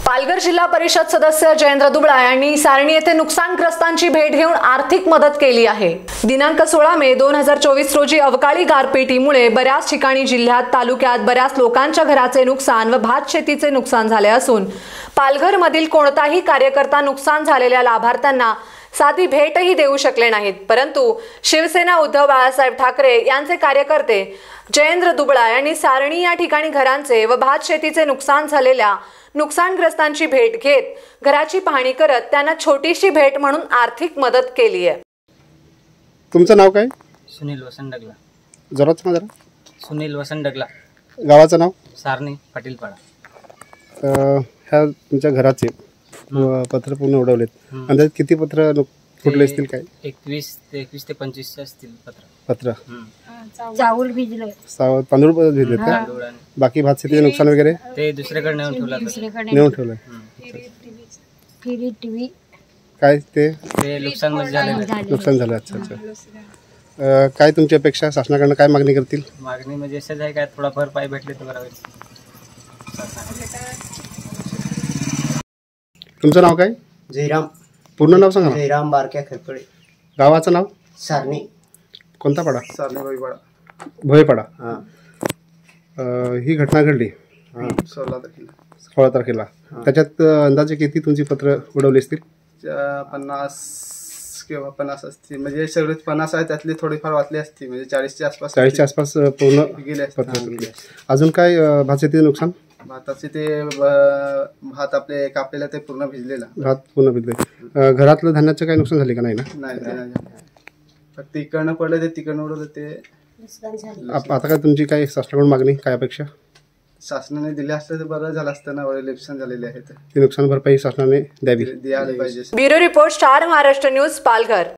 पालघर जिल्हा परिषद सदस्य जयेंद्र दुबळा यांनी सारणी येथे नुकसानग्रस्तांची भेट घेऊन आर्थिक मदत केली आहे। दिनांक 16 मे 2024 रोजी अवकाळी गारपिटीमुळे बऱ्याच ठिकाणी जिल्ह्यात तालुक्यात बऱ्याच लोकांच्या घराचे नुकसान व भात शेतीचे नुकसान झाले असून पालघर मधील कोणताही कार्यकर्ता नुकसान झालेल्या लाभार्थ्यांना साधी भेटही देऊ शकले नाहीत। परंतु शिवसेना उद्धव बाळासाहेब ठाकरे यांचे कार्यकर्ते जयेंद्र दुबळा यांनी सारणी या ठिकाणी घरांचे व भात शेतीचे नुकसान झालेल्या नुकसानग्रस्तांची भेट घेत घराची पाहणी करत त्यांना छोटीशी भेट म्हणून आर्थिक मदत केली आहे। तुमचं नाव काय? सुनील वसंत डगला। जोरात सांगा जरा। सुनील वसंत डगला। गावाचं नाव? सारणी पाटीलपाडा। ह्या तुमच्या घराचे पत्र पूर्ण उडवलेत, अंदाजे किती पत्र फुटले असतील? काय 21 ते 25 असतील पत्र। चावल भिजले, तांदूळ भिजलेत का? बाकी भात शेतीचे नुकसान वगैरे ते दुसरीकडे नेऊन ठेवलं। फिरी टीव्ही काय ते नुकसान झालं? अच्छा अच्छा। काय तुमची अपेक्षा? शासनाकडनं काय मागणी करतील? मागणी म्हणजे असंच आहे, काय थोडा भरपाई भेटले तर बरं होईल। तुमचं नाव काय? जयराम। पूर्ण नाव सांगा। जयराम बारक्या खरपडे। गावाचं नाव? सारणी। कोणता पाडा? सारणी भोयपाडा। ही घटना घडली 16 तारखेला। त्याच्यात अंदाजे किती तुमची पत्र उडवली असतील? 50 किंवा 50 असतील, म्हणजे सगळे 50 आहे, त्यातली थोडीफार वाचली असती, म्हणजे 40च्या आसपास। 40च्या आसपास पूर्ण गेले पत्र। अजून काय भात शेतीचे नुकसान? भाताचे ते भात आपले कापलेला ते पूर्ण भिजलेला भात पूर्ण भिजले। घरातलं धान्याचं काही नुकसान झाले का? नाही ना? नाही, फक्त इकडनं पडलं ते तिकडनं उडवलं ते। आता काय तुमची काय शासनाकडून मागणी, काय अपेक्षा? शासनाने दिले असतं तर बरं झालं असतं ना, एवढे नुकसान झालेले आहेत, ती नुकसान भरपाई शासनाने द्यावी, द्यायला पाहिजे। Bureau report, star Maharashtra news, Palghar.